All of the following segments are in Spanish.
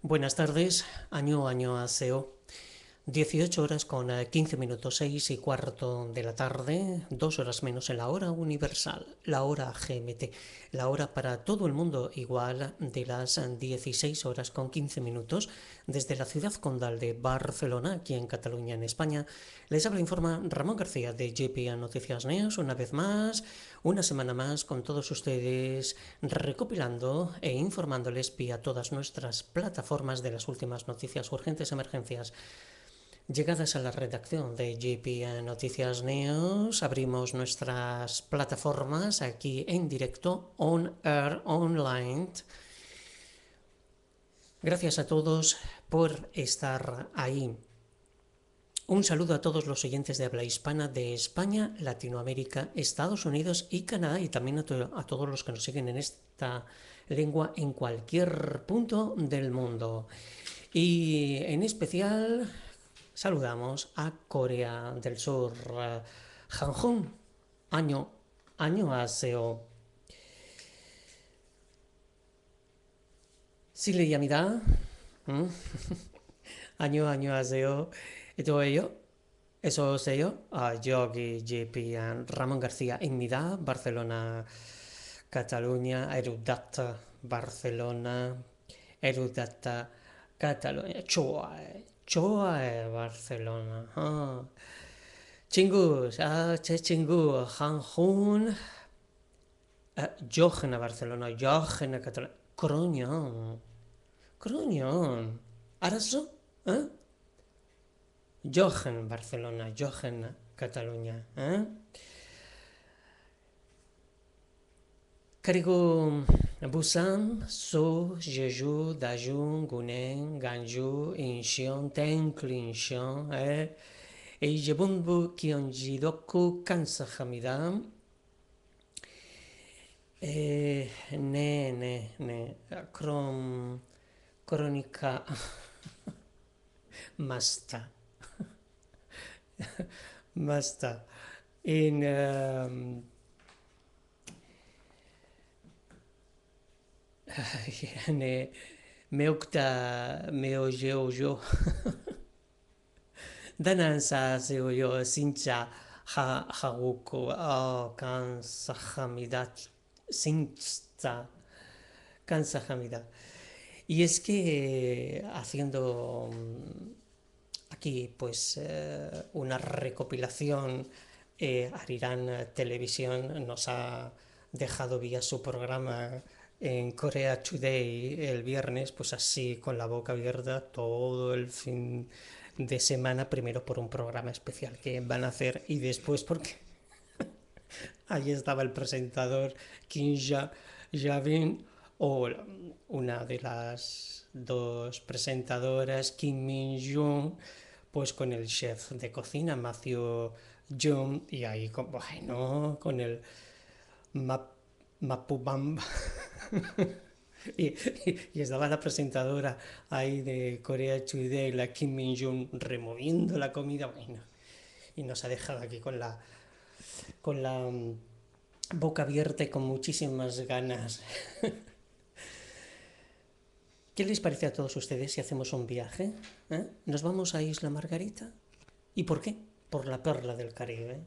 Buenas tardes, año aseo. 18 horas con 15 minutos, 6 y cuarto de la tarde, 2 horas menos en la hora universal, la hora GMT, la hora para todo el mundo igual de las 16 horas con 15 minutos desde la ciudad condal de Barcelona, aquí en Cataluña, en España. Les habla informa Ramón García de JPA Noticias News, una vez más, una semana más con todos ustedes, recopilando e informándoles vía todas nuestras plataformas de las últimas noticias urgentes emergencias. Llegadas a la redacción de JP Noticias News, abrimos nuestras plataformas aquí en directo, on air, online. Gracias a todos por estar ahí. Un saludo a todos los oyentes de habla hispana de España, Latinoamérica, Estados Unidos y Canadá, y también a todos los que nos siguen en esta lengua en cualquier punto del mundo. Y en especial saludamos a Corea del Sur. Hanjun, año aseo. 실례합니다. 음? 안녕하세요. 저예요. 어서 오세요. 여기 JP Ramón García 입니다. Barcelona, Cataluña, Erudata, Barcelona, Erudata, Cataluña. 좋아해, Barcelona. 친구, 제 친구 한훈, Jochen Barcelona, Jochen Cataluña. 그러냐. 알았어? 어? Jochen Barcelona, Jochen Cataluña. 그리고 Busan, So, Jeju, Dajun, Gunen, Ganju, Incheon, Tenklincheon, 이제본부 기원지도쿠 감사합니다. 네. 그러니까 마스터. 마스터. يعني 메옥다 메오제오조 다난사 세오요 진짜 하하고코 감사합니다. 진짜 감사합니다. Y es que haciendo aquí pues una recopilación, Arirán Televisión nos ha dejado vía su programa en Korea Today el viernes, pues así con la boca abierta todo el fin de semana, primero por un programa especial que van a hacer y después porque allí estaba el presentador Kim Javin o una de las dos presentadoras, Kim Min Jung, pues con el chef de cocina Matthew Jung y ahí con el Mapubam y estaba la presentadora ahí de Corea Today, la Kim Min Jung, removiendo la comida, bueno, y nos ha dejado aquí con la boca abierta y con muchísimas ganas. ¿Qué les parece a todos ustedes si hacemos un viaje? ¿Nos vamos a Isla Margarita? ¿Y por qué? Por la perla del Caribe.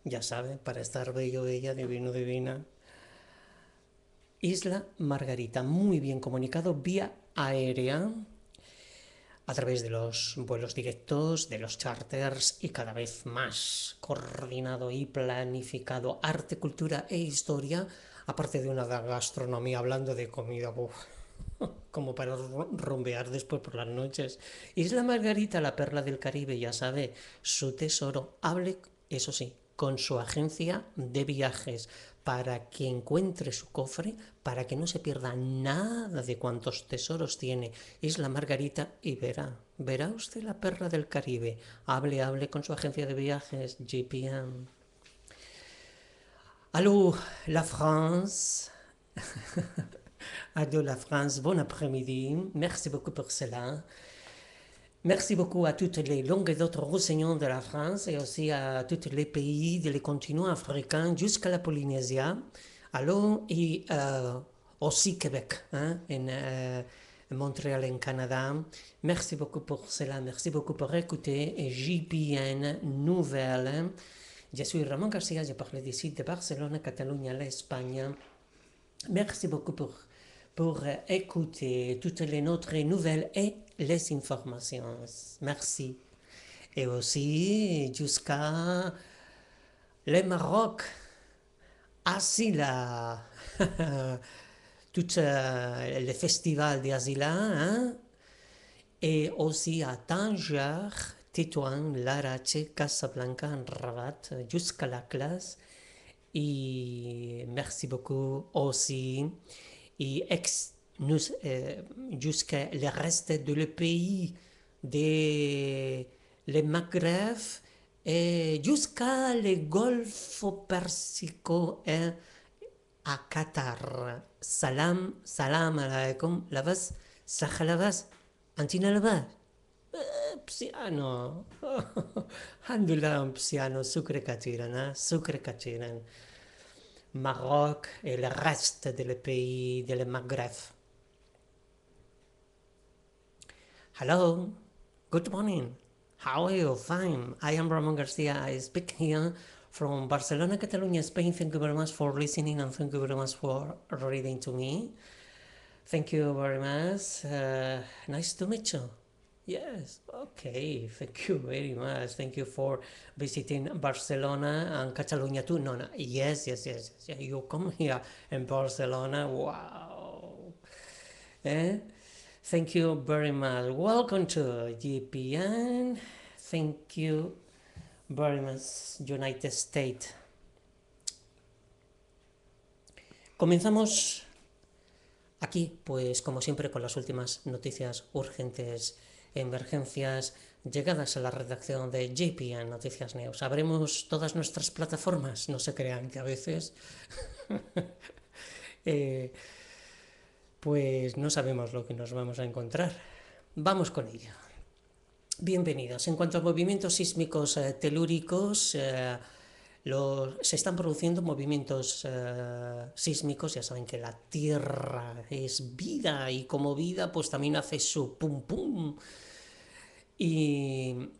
Ya sabe, para estar bello, bella, divino, divina. Isla Margarita, muy bien comunicado vía aérea, a través de los vuelos directos, de los charters y cada vez más coordinado y planificado. Arte, cultura e historia, aparte de una gastronomía, hablando de comida, como para rumbear después por las noches. Isla Margarita, la perla del Caribe, ya sabe, su tesoro. Hable, eso sí, con su agencia de viajes para que encuentre su cofre, para que no se pierda nada de cuantos tesoros tiene Isla Margarita y verá usted la perla del Caribe. Hable con su agencia de viajes, GPM. Allô, la France. Allô, la France, bon après-midi. Merci beaucoup pour cela. Merci beaucoup à toutes les longues autres océans de la France et aussi à tous les pays des continents africains jusqu'à la Polynésie. Alors, et aussi Québec, hein, Montréal en Canada. Merci beaucoup pour cela, merci beaucoup pour écouter JPN Nouvelle. Je suis Ramon Garcia, je parle d'ici de Barcelone, Catalogne, l'Espagne. Merci beaucoup pour écouter toutes les autres nouvelles et les informations. Merci. Et aussi jusqu'à le Maroc, Asila, tout le festival d'Asila, hein? Et aussi à Tanger, Tétouan, Larache, Casablanca, Rabat, jusqu'à la classe. Et merci beaucoup aussi. Et jusqu'à le reste de le pays, de le Maghreb, et jusqu'à le Golfe Persico et à Qatar. Salam, salam alaikum, labas, sakhalabas, antina labas. Psiano. Alhamdulillah, psiano, sucre kachiran, sucre kachiran. Maroc et le reste du pays de le Maghreb. Hello, good morning. How are you? Fine. I am Ramon Garcia. I speak here from Barcelona, Catalonia, Spain. Thank you very much for listening and thank you very much for reading to me. Thank you very much. Nice to meet you. Yes, okay, thank you very much. Thank you for visiting Barcelona and Catalonia too. No, yes. You come here in Barcelona. Wow. Thank you very much. Welcome to GPN. Thank you very much, United States. Comenzamos aquí, pues como siempre, con las últimas noticias urgentes, emergencias, llegadas a la redacción de JPN Noticias News. Abremos todas nuestras plataformas, no se crean que a veces pues no sabemos lo que nos vamos a encontrar. Vamos con ello. Bienvenidos. En cuanto a movimientos sísmicos telúricos, se están produciendo movimientos sísmicos. Ya saben que la Tierra es vida y como vida pues también hace su pum pum. Y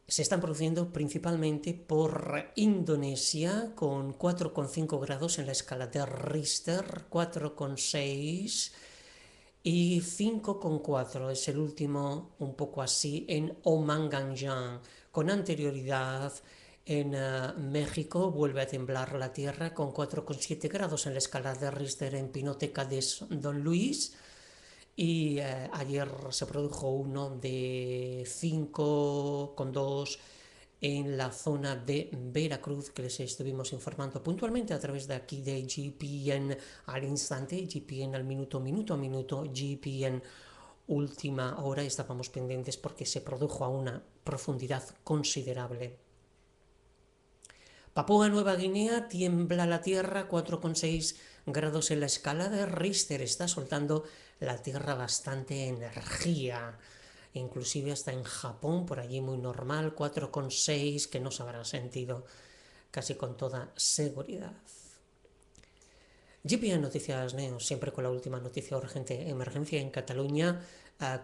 se están produciendo principalmente por Indonesia con 4,5 grados en la escala de Richter, 4,6 y 5,4 es el último, un poco así, en Omanganjan. Con anterioridad en México vuelve a temblar la tierra con 4,7 grados en la escala de Richter en Pinoteca de Don Luis. Y ayer se produjo uno de 5,2 en la zona de Veracruz, que les estuvimos informando puntualmente a través de aquí de GPN al instante, GPN al minuto, GPN última hora. Estábamos pendientes porque se produjo a una profundidad considerable. Papúa Nueva Guinea, tiembla la tierra, 4,6 grados en la escala de Richter. Está soltando la tierra bastante energía, inclusive hasta en Japón, por allí muy normal, 4,6, que no se habrá sentido casi con toda seguridad. GPN Noticias Neos, siempre con la última noticia urgente, emergencia en Cataluña.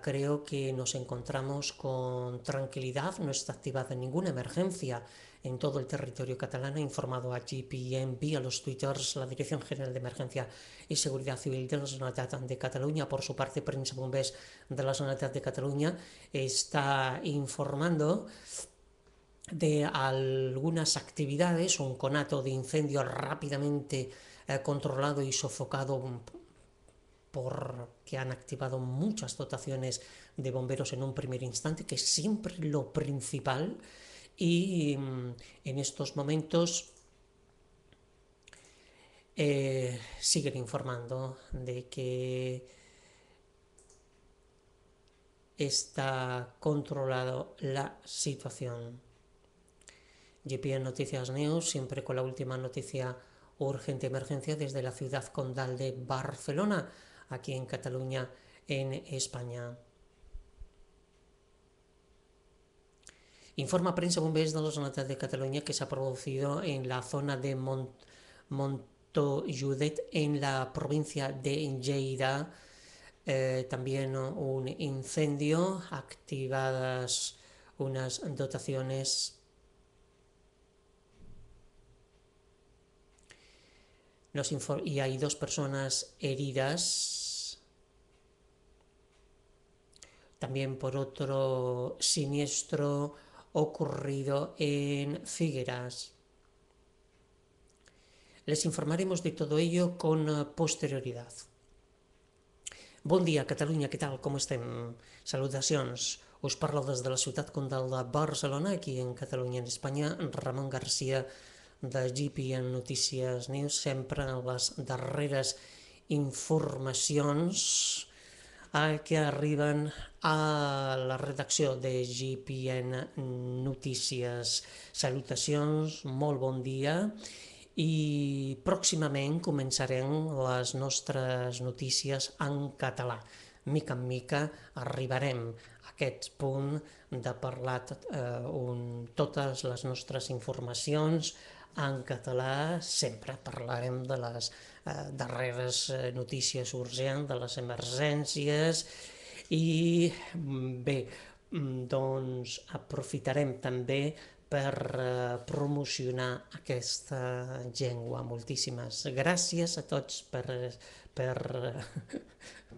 Creo que nos encontramos con tranquilidad, no está activada ninguna emergencia en todo el territorio catalán. Ha informado a GPN vía los twitters la Dirección General de Emergencia y Seguridad Civil de la Generalitat de Cataluña. Por su parte, Premsa Bombers de la Generalitat de Cataluña está informando de algunas actividades, un conato de incendio rápidamente controlado y sofocado porque han activado muchas dotaciones de bomberos en un primer instante, que es siempre lo principal. Y en estos momentos siguen informando de que está controlado la situación. GPN Noticias News, siempre con la última noticia urgente emergencia desde la ciudad condal de Barcelona, aquí en Cataluña, en España. Informa Premsa Bombers de la Generalitat de Cataluña que se ha producido en la zona de Montajudet, en la provincia de Lleida, también un incendio, activadas unas dotaciones y hay 2 personas heridas. También por otro siniestro ocurrido en Figueras. Les informaremos de todo ello con posterioridad. Bon dia, Catalunya, què tal? Com estem? Salutacions. Us parlo des de la ciutat condal de Barcelona, aquí en Catalunya, en Espanya. Ramon Garcia, de GPN Notícies News, sempre en les darreres informacions que arriben a la redacció de GPN Notícies. Salutacions, molt bon dia. I pròximament començarem les nostres notícies en català. Mica en mica arribarem a aquest punt de parlar totes les nostres informacions en català. Sempre parlarem de les darreres notícies urgents, de les emergències i bé, doncs aprofitarem també per promocionar aquesta llengua. Moltíssimes gràcies a tots per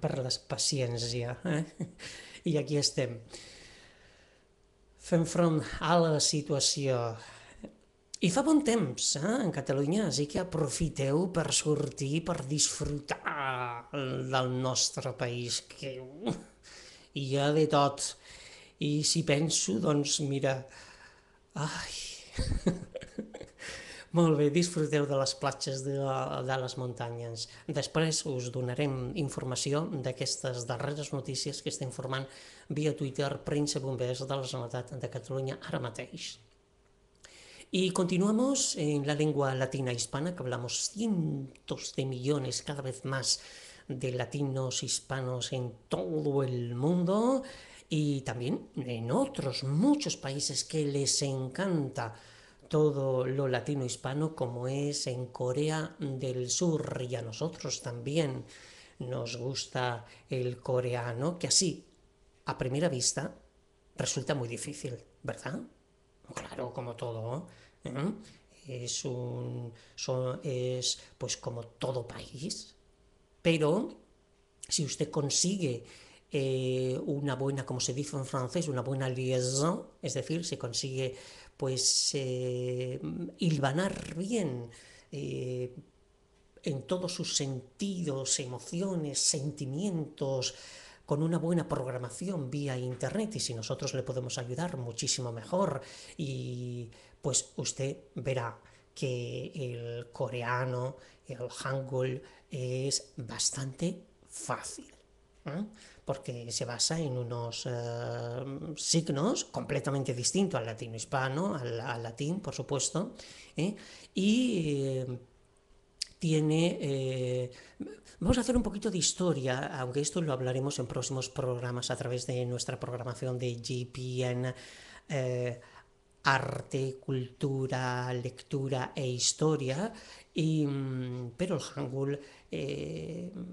la paciència. I aquí estem, fent front a la situació. I fa bon temps en Catalunya, així que aprofiteu per sortir, per disfrutar del nostre país, que hi ha de tot. I si penso, doncs mira, ai, molt bé, disfruteu de les platges de les muntanyes. Després us donarem informació d'aquestes darreres notícies que està informant via Twitter Premsa Bombers de la Generalitat de Catalunya ara mateix. Y continuamos en la lengua latina hispana, que hablamos cientos de millones, cada vez más, de latinos hispanos en todo el mundo y también en otros muchos países que les encanta todo lo latino hispano, como es en Corea del Sur, y a nosotros también nos gusta el coreano, que así, a primera vista, resulta muy difícil, ¿verdad? Claro, como todo, ¿eh? Es pues como todo país, pero si usted consigue una buena, como se dice en francés, una buena liaison, es decir, se consigue pues hilvanar bien en todos sus sentidos, emociones, sentimientos, con una buena programación vía internet, y si nosotros le podemos ayudar, muchísimo mejor. Y pues usted verá que el coreano, el hangul, es bastante fácil, porque se basa en unos signos completamente distintos al latino hispano, al latín, por supuesto, y tiene... Vamos a hacer un poquito de historia, aunque esto lo hablaremos en próximos programas a través de nuestra programación de GPN Arte, Cultura, Lectura e Historia, pero el hangul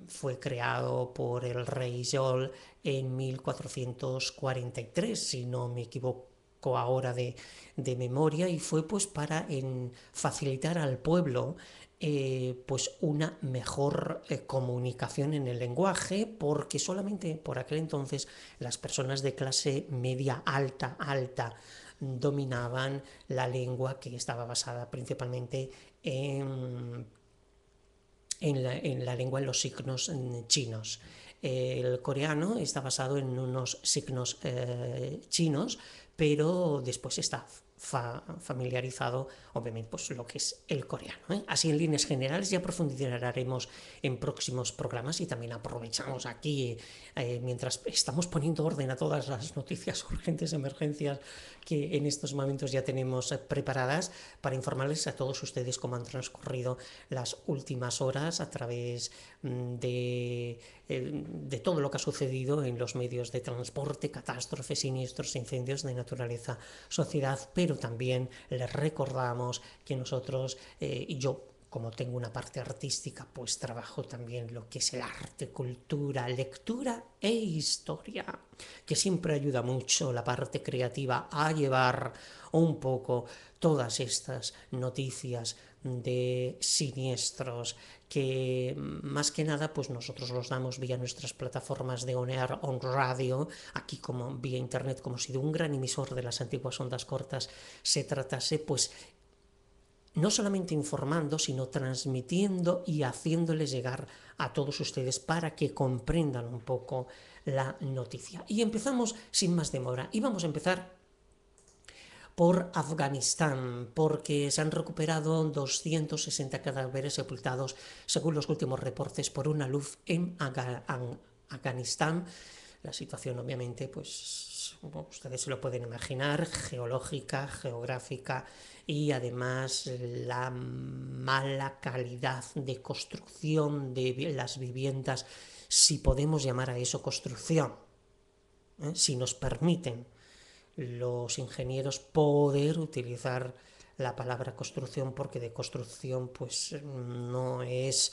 fue creado por el rey Yeol en 1443, si no me equivoco ahora de memoria, y fue pues para facilitar al pueblo pues una mejor comunicación en el lenguaje, porque solamente por aquel entonces las personas de clase media alta dominaban la lengua, que estaba basada principalmente en la lengua, en los signos chinos. El coreano está basado en unos signos chinos, pero después está familiarizado, obviamente, pues lo que es el coreano. Así, en líneas generales, ya profundizaremos en próximos programas, y también aprovechamos aquí, mientras estamos poniendo orden a todas las noticias urgentes, emergencias que en estos momentos ya tenemos preparadas, para informarles a todos ustedes cómo han transcurrido las últimas horas a través de todo lo que ha sucedido en los medios de transporte, catástrofes, siniestros, incendios de naturaleza, sociedad, pero también les recordamos que nosotros, y yo como tengo una parte artística, pues trabajo también lo que es el arte, cultura, lectura e historia, que siempre ayuda mucho la parte creativa a llevar un poco todas estas noticias de siniestros que más que nada pues nosotros los damos vía nuestras plataformas de On Air, On Radio, aquí como vía internet, como si de un gran emisor de las antiguas ondas cortas se tratase, pues no solamente informando, sino transmitiendo y haciéndoles llegar a todos ustedes para que comprendan un poco la noticia. Y empezamos sin más demora. Y vamos a empezar por Afganistán, porque se han recuperado 260 cadáveres sepultados, según los últimos reportes, por una luz en Afganistán. La situación, obviamente, pues ustedes se lo pueden imaginar, geológica, geográfica y además la mala calidad de construcción de las viviendas, si podemos llamar a eso construcción, si nos permiten los ingenieros poder utilizar la palabra construcción, porque de construcción pues no es,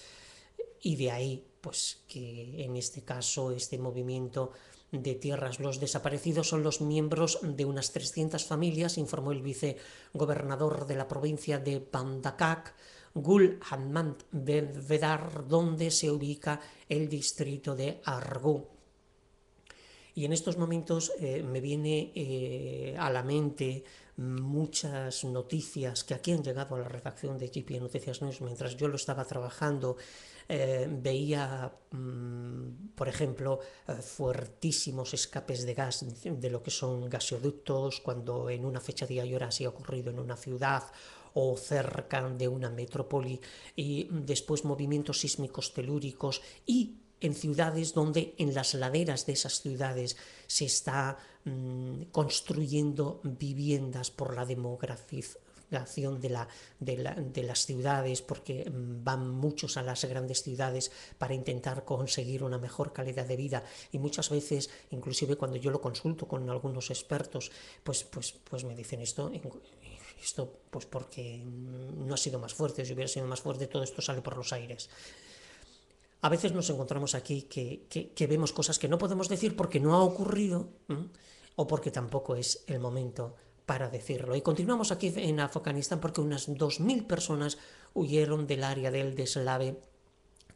y de ahí pues que en este caso este movimiento de tierras los desaparecidos son los miembros de unas 300 familias, informó el vicegobernador de la provincia de Bandakak, Gul Ahmad Belvedar, donde se ubica el distrito de Argu. Y en estos momentos me viene a la mente muchas noticias que aquí han llegado a la redacción de GP Noticias News mientras yo lo estaba trabajando. Veía, por ejemplo, fuertísimos escapes de gas de lo que son gasoductos, cuando en una fecha, día y hora así ha ocurrido en una ciudad o cerca de una metrópoli, y después movimientos sísmicos telúricos, y en ciudades donde en las laderas de esas ciudades se está construyendo viviendas por la demografización de las ciudades, porque van muchos a las grandes ciudades para intentar conseguir una mejor calidad de vida, y muchas veces, inclusive cuando yo lo consulto con algunos expertos, pues me dicen esto pues porque no ha sido más fuerte. Si hubiera sido más fuerte, todo esto sale por los aires. A veces nos encontramos aquí que vemos cosas que no podemos decir porque no ha ocurrido, o porque tampoco es el momento para decirlo. Y continuamos aquí en Afganistán porque unas 2.000 personas huyeron del área del deslave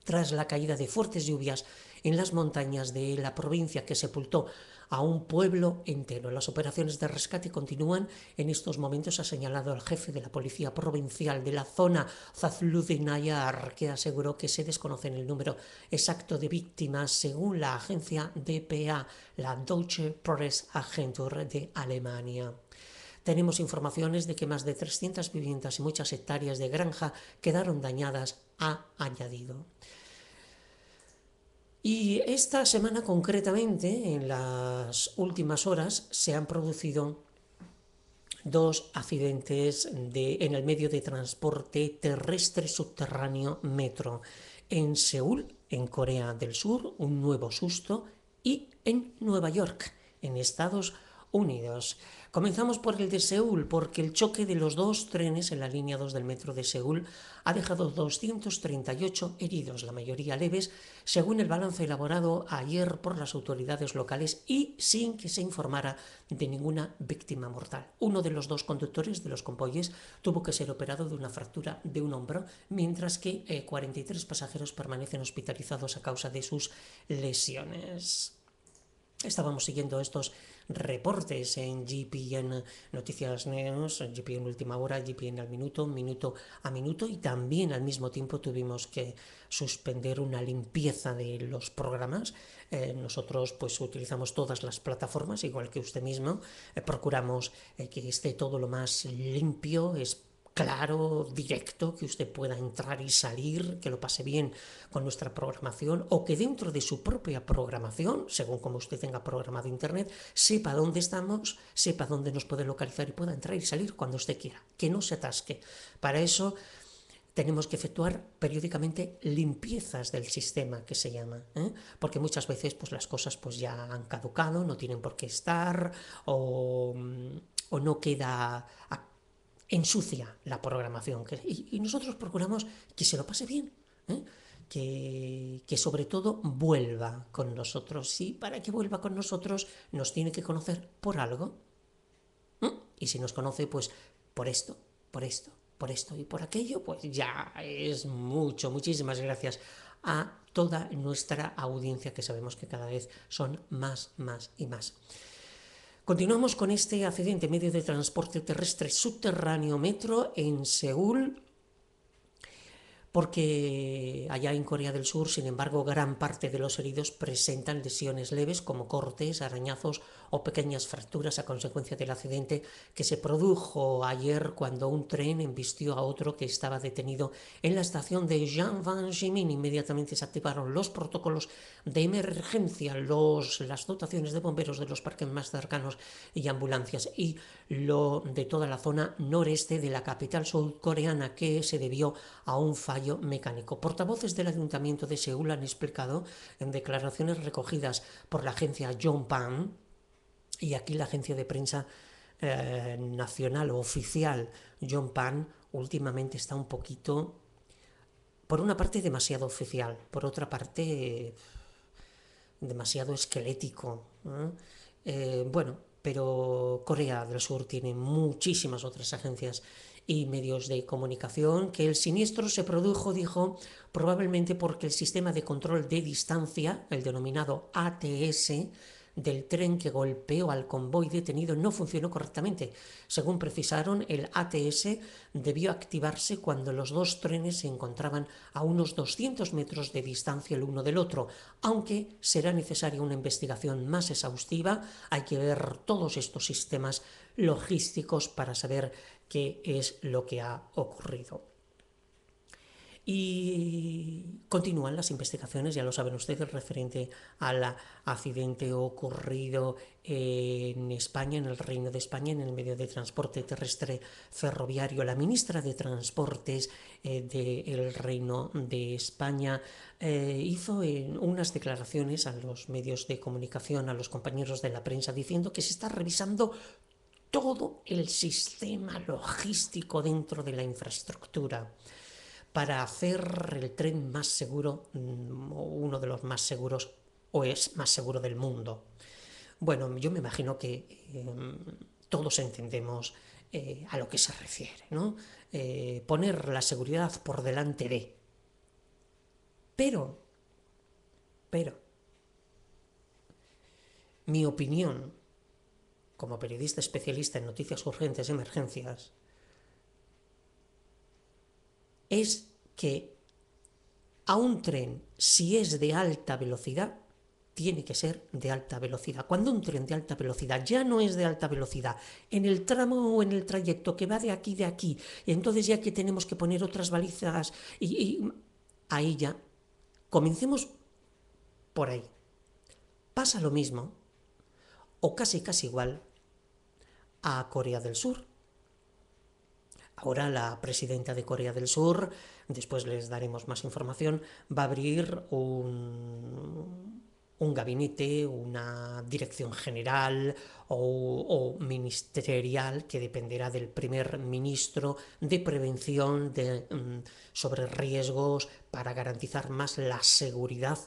tras la caída de fuertes lluvias en las montañas de la provincia, que sepultó a un pueblo entero. Las operaciones de rescate continúan. En estos momentos ha señalado el jefe de la policía provincial de la zona, Fazludin, que aseguró que se desconoce el número exacto de víctimas, según la agencia DPA, la Deutsche Presseagentur de Alemania. Tenemos informaciones de que más de 300 viviendas y muchas hectáreas de granja quedaron dañadas, ha añadido. Y esta semana concretamente, en las últimas horas, se han producido dos accidentes en el medio de transporte terrestre subterráneo metro. En Seúl, en Corea del Sur, un nuevo susto, y en Nueva York, en Estados Unidos. Comenzamos por el de Seúl, porque el choque de los dos trenes en la línea 2 del metro de Seúl ha dejado 238 heridos, la mayoría leves, según el balance elaborado ayer por las autoridades locales, y sin que se informara de ninguna víctima mortal. Uno de los dos conductores de los convoyes tuvo que ser operado de una fractura de un hombro, mientras que 43 pasajeros permanecen hospitalizados a causa de sus lesiones. Estábamos siguiendo estos reportes en GPN Noticias News, GPN Última Hora, GPN al minuto, minuto a minuto, y también al mismo tiempo tuvimos que suspender una limpieza de los programas. Nosotros pues utilizamos todas las plataformas, igual que usted mismo, procuramos que esté todo lo más limpio, claro, directo, que usted pueda entrar y salir, que lo pase bien con nuestra programación, o que dentro de su propia programación, según como usted tenga programado internet, sepa dónde estamos, sepa dónde nos puede localizar y pueda entrar y salir cuando usted quiera, que no se atasque. Para eso tenemos que efectuar periódicamente limpiezas del sistema, que se llama, porque muchas veces pues las cosas pues ya han caducado, no tienen por qué estar, o no queda ensucia la programación. Y nosotros procuramos que se lo pase bien, ¿eh? Que sobre todo vuelva con nosotros. Y para que vuelva con nosotros nos tiene que conocer por algo. Y si nos conoce, pues por esto, por esto, por esto y por aquello, pues ya es mucho. Muchísimas gracias a toda nuestra audiencia, que sabemos que cada vez son más y más. Continuamos con este accidente: medio de transporte terrestre subterráneo metro en Seúl, porque allá en Corea del Sur, sin embargo, gran parte de los heridos presentan lesiones leves como cortes, arañazos o pequeñas fracturas a consecuencia del accidente que se produjo ayer cuando un tren embistió a otro que estaba detenido en la estación de Janvan-Jimin. Inmediatamente se activaron los protocolos de emergencia, las dotaciones de bomberos de los parques más cercanos y ambulancias, y lo de toda la zona noreste de la capital surcoreana, que se debió a un fallo mecánico. Portavoces del Ayuntamiento de Seúl han explicado en declaraciones recogidas por la agencia Yonhap, y aquí la agencia de prensa nacional o oficial Yonhap últimamente está un poquito, por una parte demasiado oficial, por otra parte demasiado esquelético, bueno, pero Corea del Sur tiene muchísimas otras agencias y medios de comunicación. Que el siniestro se produjo, dijo, probablemente porque el sistema de control de distancia, el denominado ATS, del tren que golpeó al convoy detenido no funcionó correctamente. Según precisaron, el ATS debió activarse cuando los dos trenes se encontraban a unos 200 metros de distancia el uno del otro. Aunque será necesaria una investigación más exhaustiva, hay que ver todos estos sistemas logísticos para saber qué es lo que ha ocurrido. Y continúan las investigaciones, ya lo saben ustedes, referente al accidente ocurrido en España, en el Reino de España, en el medio de transporte terrestre ferroviario. La ministra de Transportes del Reino de España hizo unas declaraciones a los medios de comunicación, a los compañeros de la prensa, diciendo que se está revisando todo el sistema logístico dentro de la infraestructura para hacer el tren más seguro, uno de los más seguros, o es más seguro del mundo. Bueno, yo me imagino que todos entendemos a lo que se refiere, ¿no? Poner la seguridad por delante de. Pero, mi opinión, como periodista especialista en noticias urgentes y emergencias, es que a un tren, si es de alta velocidad, tiene que ser de alta velocidad. Cuando un tren de alta velocidad ya no es de alta velocidad, en el tramo o en el trayecto que va de aquí, y entonces ya que tenemos que poner otras balizas, y ahí ya, comencemos por ahí. Pasa lo mismo, o casi igual, a Corea del Sur. Ahora la presidenta de Corea del Sur, después les daremos más información, va a abrir un gabinete, una dirección general o ministerial que dependerá del primer ministro, de prevención sobre riesgos, para garantizar más la seguridad,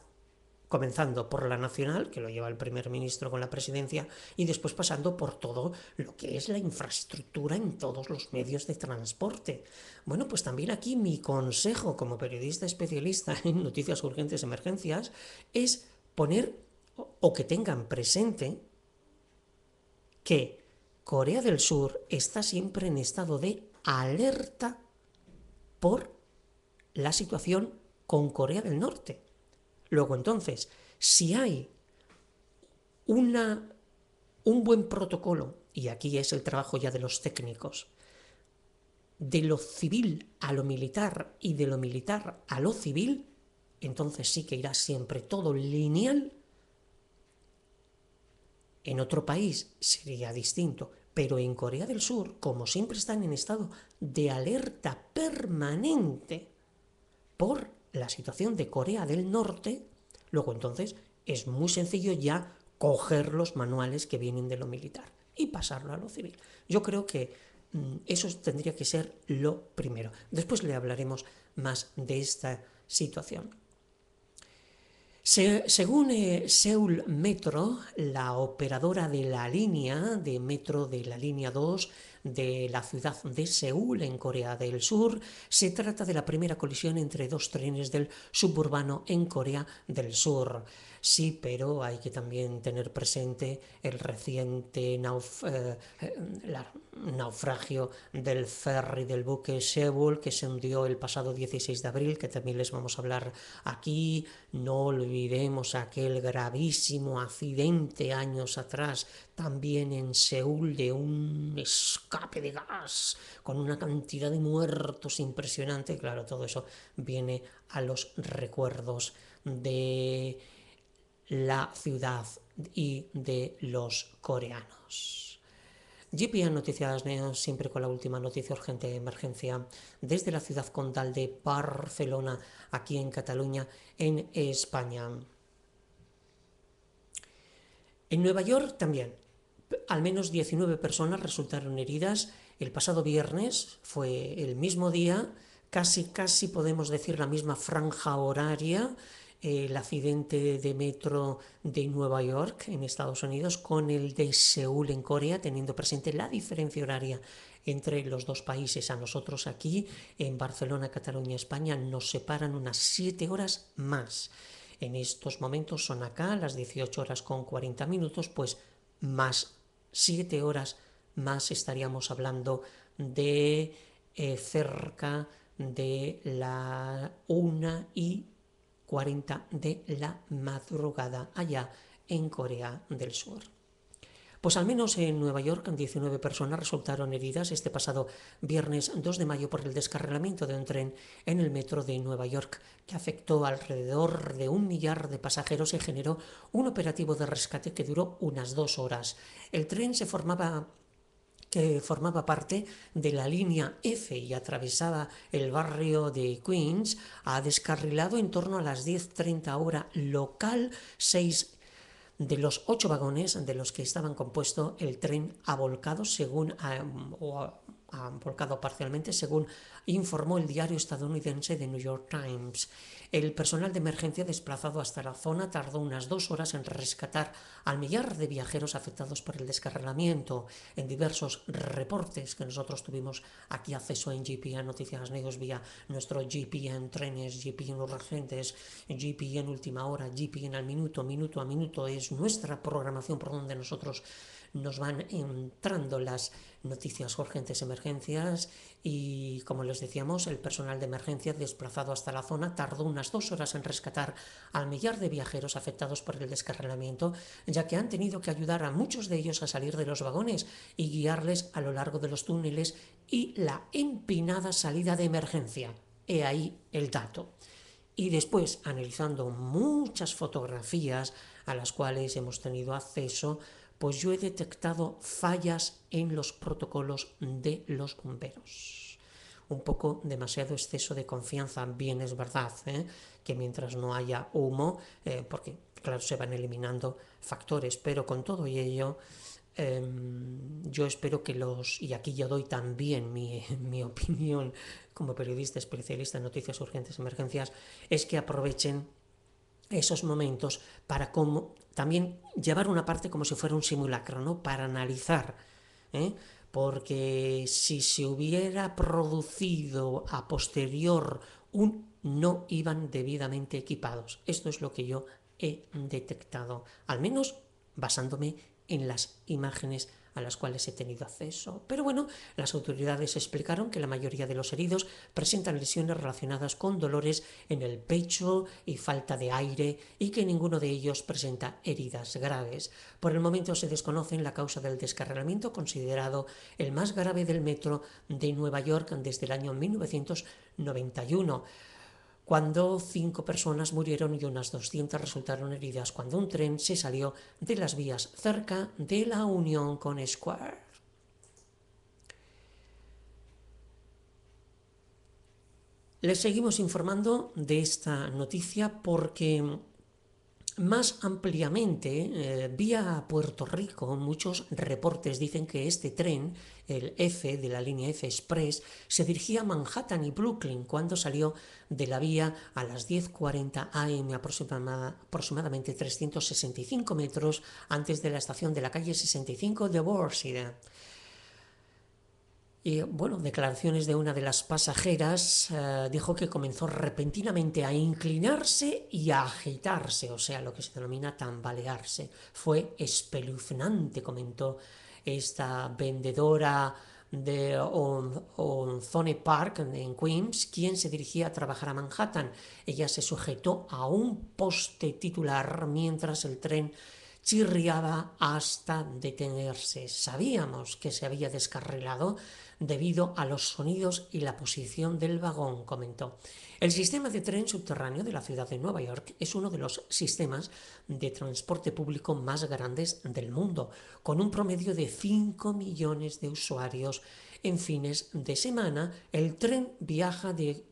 comenzando por la nacional, que lo lleva el primer ministro con la presidencia, y después pasando por todo lo que es la infraestructura en todos los medios de transporte. Bueno, pues también aquí mi consejo como periodista especialista en noticias urgentes, emergencias, es poner o que tengan presente que Corea del Sur está siempre en estado de alerta por la situación con Corea del Norte. Luego, entonces, si hay un buen protocolo, y aquí es el trabajo ya de los técnicos, de lo civil a lo militar y de lo militar a lo civil, entonces sí que irá siempre todo lineal. En otro país sería distinto, pero en Corea del Sur, como siempre están en estado de alerta permanente por la situación de Corea del Norte, luego entonces es muy sencillo ya coger los manuales que vienen de lo militar y pasarlo a lo civil. Yo creo que Eso tendría que ser lo primero. Después le hablaremos más de esta situación. Según Seoul Metro, la operadora de la línea de metro de la línea 2 de la ciudad de Seúl, en Corea del Sur, se trata de la primera colisión entre dos trenes del suburbano en Corea del Sur. Sí, pero hay que también tener presente el reciente naufragio del ferry del buque Seoul, que se hundió el pasado 16 de abril, que también les vamos a hablar aquí. No olvidemos aquel gravísimo accidente años atrás, también en Seúl, de un escape de gas con una cantidad de muertos impresionante. Claro, todo eso viene a los recuerdos de la ciudad y de los coreanos. GPN Noticias Neos, siempre con la última noticia urgente de emergencia desde la ciudad condal de Barcelona, aquí en Cataluña, en España. En Nueva York también, al menos 19 personas resultaron heridas. El pasado viernes fue el mismo día, casi podemos decir la misma franja horaria, el accidente de metro de Nueva York en Estados Unidos con el de Seúl en Corea, teniendo presente la diferencia horaria entre los dos países. A nosotros aquí en Barcelona, Cataluña, España, nos separan unas 7 horas más. En estos momentos son acá las 18 horas con 40 minutos, pues más 7 horas más estaríamos hablando de cerca de la 1:40 de la madrugada allá en Corea del Sur. Pues al menos en Nueva York 19 personas resultaron heridas este pasado viernes 2 de mayo por el descarrilamiento de un tren en el metro de Nueva York, que afectó alrededor de 1 millar de pasajeros y generó un operativo de rescate que duró unas 2 horas. El tren que formaba parte de la línea F y atravesaba el barrio de Queens, ha descarrilado en torno a las 10:30 hora local. 6 de los 8 vagones de los que estaban compuesto el tren ha volcado, ha volcado parcialmente, según informó el diario estadounidense The New York Times. El personal de emergencia desplazado hasta la zona tardó unas 2 horas en rescatar al millar de viajeros afectados por el descarrilamiento. En diversos reportes que nosotros tuvimos aquí acceso en GPN Noticias News vía nuestro GPN Trenes, GPN Urgentes, GPN Última Hora, GPN al minuto, minuto a minuto, es nuestra programación por donde nosotros nos van entrando las noticias urgentes, emergencias, y como les decíamos, el personal de emergencia desplazado hasta la zona tardó unas 2 horas en rescatar al millar de viajeros afectados por el descarrilamiento, ya que han tenido que ayudar a muchos de ellos a salir de los vagones y guiarles a lo largo de los túneles y la empinada salida de emergencia. He ahí el dato. Y después, analizando muchas fotografías a las cuales hemos tenido acceso, pues yo he detectado fallas en los protocolos de los bomberos. Un poco demasiado exceso de confianza, bien es verdad, que mientras no haya humo, porque claro, se van eliminando factores, pero con todo y ello, yo espero que y aquí yo doy también mi opinión como periodista especialista en noticias urgentes y emergencias, es que aprovechen esos momentos para también llevar una parte como si fuera un simulacro, ¿no? Para analizar, porque si se hubiera producido a posterior no iban debidamente equipados. Esto es lo que yo he detectado, al menos basándome en las imágenes a las cuales he tenido acceso. Pero bueno, las autoridades explicaron que la mayoría de los heridos presentan lesiones relacionadas con dolores en el pecho y falta de aire, y que ninguno de ellos presenta heridas graves. Por el momento se desconoce la causa del descarrilamiento, considerado el más grave del metro de Nueva York desde el año 1991. Cuando 5 personas murieron y unas 200 resultaron heridas cuando un tren se salió de las vías cerca de la unión con Square. Les seguimos informando de esta noticia porque Más ampliamente, vía Puerto Rico, muchos reportes dicen que este tren, el F de la línea F Express, se dirigía a Manhattan y Brooklyn cuando salió de la vía a las 10:40 am, aproximadamente 365 metros antes de la estación de la calle 65 de Warsaw. Y bueno, declaraciones de una de las pasajeras, dijo que comenzó repentinamente a inclinarse y a agitarse, o sea, lo que se denomina tambalearse. Fue espeluznante, comentó esta vendedora de Ozone Park en Queens, quien se dirigía a trabajar a Manhattan. Ella se sujetó a un poste titular mientras el tren chirriaba hasta detenerse. Sabíamos que se había descarrilado debido a los sonidos y la posición del vagón, comentó. El sistema de tren subterráneo de la ciudad de Nueva York es uno de los sistemas de transporte público más grandes del mundo, con un promedio de 5 millones de usuarios en fines de semana. El tren F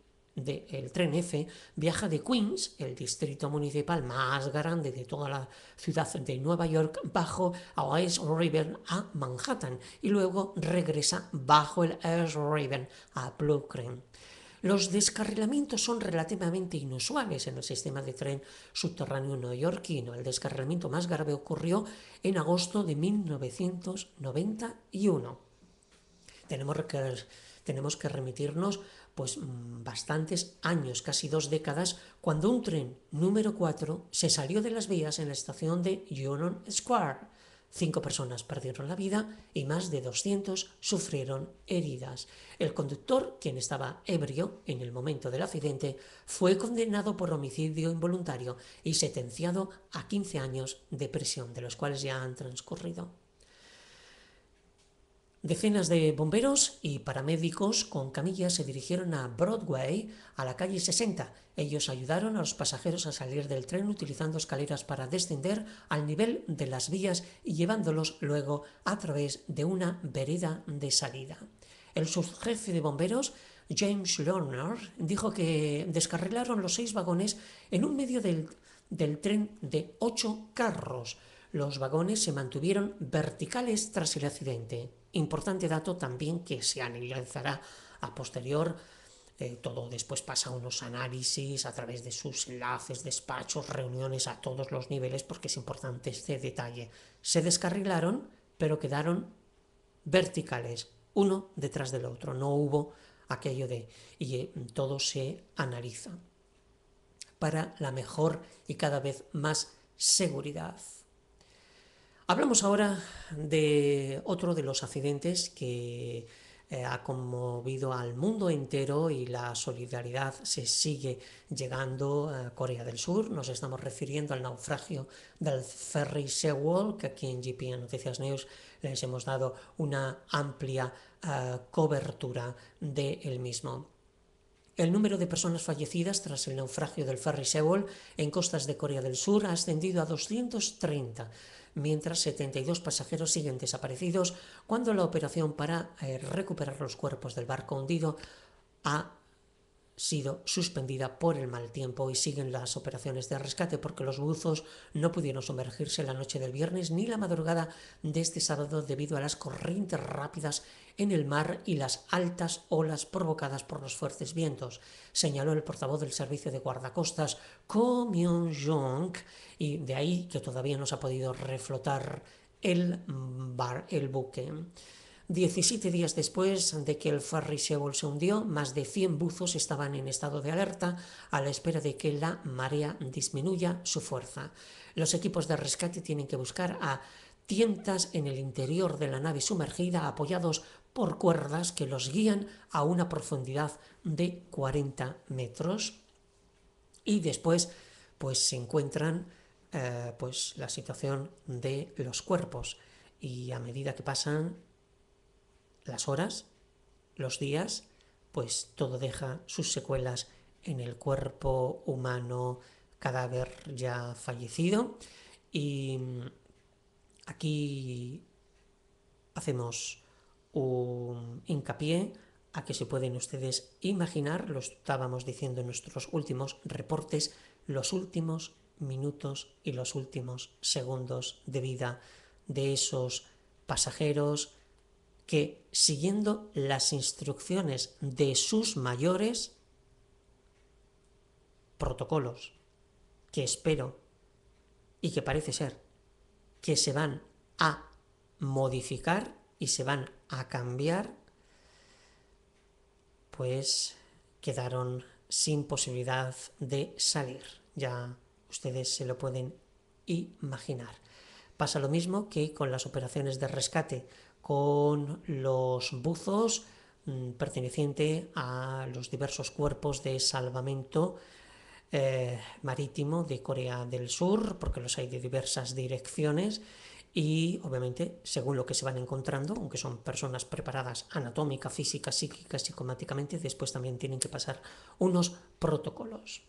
viaja de Queens, el distrito municipal más grande de toda la ciudad de Nueva York, bajo a East River a Manhattan y luego regresa bajo el East River a Brooklyn. Los descarrilamientos son relativamente inusuales en el sistema de tren subterráneo neoyorquino. El descarrilamiento más grave ocurrió en agosto de 1991. Tenemos que remitirnos pues bastantes años, casi 2 décadas, cuando un tren número 4 se salió de las vías en la estación de Union Square. 5 personas perdieron la vida y más de 200 sufrieron heridas. El conductor, quien estaba ebrio en el momento del accidente, fue condenado por homicidio involuntario y sentenciado a 15 años de prisión, de los cuales ya han transcurrido. Decenas de bomberos y paramédicos con camillas se dirigieron a Broadway, a la calle 60. Ellos ayudaron a los pasajeros a salir del tren utilizando escaleras para descender al nivel de las vías y llevándolos luego a través de una vereda de salida. El subjefe de bomberos, James Lerner, dijo que descarrilaron los 6 vagones en un medio del tren de 8 carros. Los vagones se mantuvieron verticales tras el accidente. Importante dato también que se analizará a posterior. Todo después pasa unos análisis a través de sus enlaces, despachos, reuniones a todos los niveles, porque es importante este detalle. Se descarrilaron, pero quedaron verticales, uno detrás del otro. No hubo aquello de... y todo se analiza para la mejor y cada vez más seguridad. Hablamos ahora de otro de los accidentes que ha conmovido al mundo entero y la solidaridad se sigue llegando a Corea del Sur. Nos estamos refiriendo al naufragio del ferry Sewol, que aquí en GPN Noticias News les hemos dado una amplia cobertura del mismo. El número de personas fallecidas tras el naufragio del ferry Sewol en costas de Corea del Sur ha ascendido a 230, mientras 72 pasajeros siguen desaparecidos cuando la operación para recuperar los cuerpos del barco hundido ha sido suspendida por el mal tiempo y siguen las operaciones de rescate porque los buzos no pudieron sumergirse la noche del viernes ni la madrugada de este sábado debido a las corrientes rápidas en el mar y las altas olas provocadas por los fuertes vientos, señaló el portavoz del servicio de guardacostas Ko Myung-jong, y de ahí que todavía no se ha podido reflotar el buque. 17 días después de que el ferry Sewol se hundió, más de 100 buzos estaban en estado de alerta a la espera de que la marea disminuya su fuerza. Los equipos de rescate tienen que buscar a tientas en el interior de la nave sumergida apoyados por cuerdas que los guían a una profundidad de 40 metros y después pues se encuentran pues la situación de los cuerpos y a medida que pasan las horas, los días, pues todo deja sus secuelas en el cuerpo humano, cadáver ya fallecido. Y aquí hacemos un hincapié a que se pueden ustedes imaginar, lo estábamos diciendo en nuestros últimos reportes, los últimos minutos y los últimos segundos de vida de esos pasajeros que, siguiendo las instrucciones de sus mayores, protocolos que espero y que parece ser que se van a modificar y se van a cambiar, pues quedaron sin posibilidad de salir. Ya ustedes se lo pueden imaginar. Pasa lo mismo que con las operaciones de rescate, con los buzos pertenecientes a los diversos cuerpos de salvamento marítimo de Corea del Sur, porque los hay de diversas direcciones y obviamente según lo que se van encontrando, aunque son personas preparadas anatómica, física, psíquica, psicomáticamente, después también tienen que pasar unos protocolos.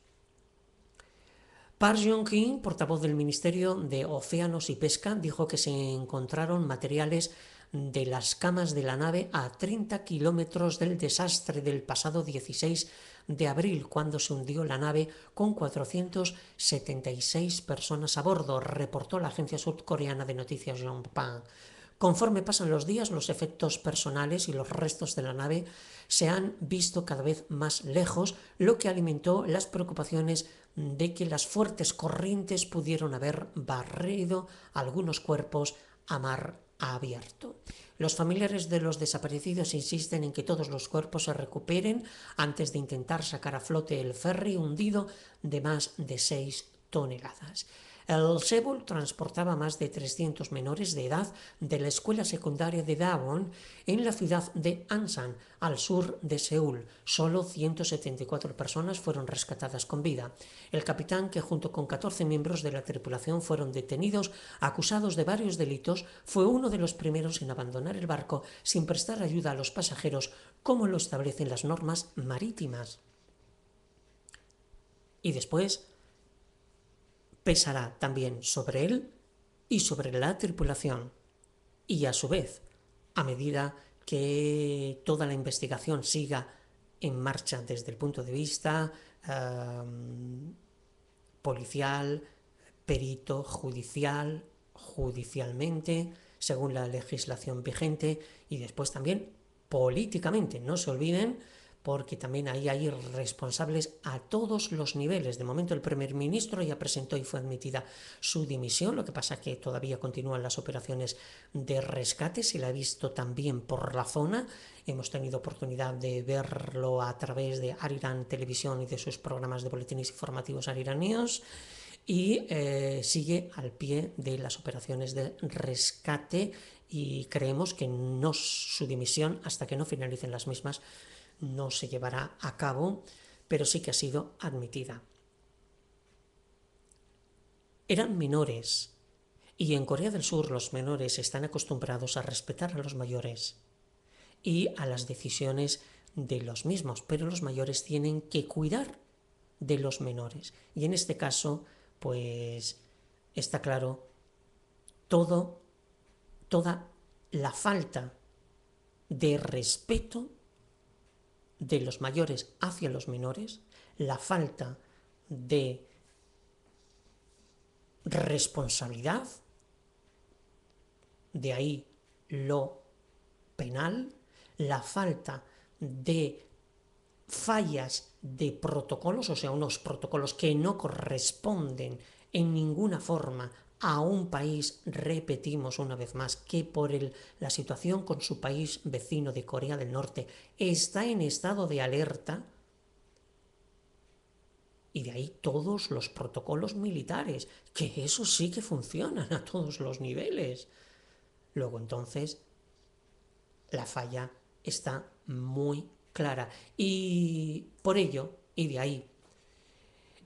Park Jong-kim, portavoz del Ministerio de Océanos y Pesca, dijo que se encontraron materiales de las camas de la nave a 30 kilómetros del desastre del pasado 16 de abril, cuando se hundió la nave con 476 personas a bordo, reportó la agencia surcoreana de noticias Yonhap. Conforme pasan los días, los efectos personales y los restos de la nave se han visto cada vez más lejos, lo que alimentó las preocupaciones de que las fuertes corrientes pudieron haber barrido algunos cuerpos a mar abierto. Los familiares de los desaparecidos insisten en que todos los cuerpos se recuperen antes de intentar sacar a flote el ferry hundido de más de 6 toneladas. El Seoul transportaba más de 300 menores de edad de la escuela secundaria de Daewon en la ciudad de Ansan, al sur de Seúl. Solo 174 personas fueron rescatadas con vida. El capitán, que junto con 14 miembros de la tripulación fueron detenidos acusados de varios delitos, fue uno de los primeros en abandonar el barco sin prestar ayuda a los pasajeros, como lo establecen las normas marítimas. Y después pesará también sobre él y sobre la tripulación. Y a su vez, a medida que toda la investigación siga en marcha desde el punto de vista policial, perito, judicial, judicialmente, según la legislación vigente, y después también políticamente, no se olviden, porque también ahí hay responsables a todos los niveles. De momento el primer ministro ya presentó y fue admitida su dimisión, lo que pasa que todavía continúan las operaciones de rescate, se la ha visto también por la zona, hemos tenido oportunidad de verlo a través de Arirán Televisión y de sus programas de boletines informativos ariranios, y sigue al pie de las operaciones de rescate, y creemos que no, su dimisión, hasta que no finalicen las mismas, no se llevará a cabo, pero sí que ha sido admitida. Eran menores, y en Corea del Sur los menores están acostumbrados a respetar a los mayores y a las decisiones de los mismos, pero los mayores tienen que cuidar de los menores. Y en este caso, pues está claro toda la falta de respeto de los mayores hacia los menores, la falta de responsabilidad, de ahí lo penal, la falta de fallas de protocolos, o sea, unos protocolos que no corresponden en ninguna forma a un país, repetimos una vez más, que por la situación con su país vecino de Corea del Norte está en estado de alerta, y de ahí todos los protocolos militares, que eso sí que funcionan a todos los niveles. Luego entonces la falla está muy clara, y por ello, y de ahí,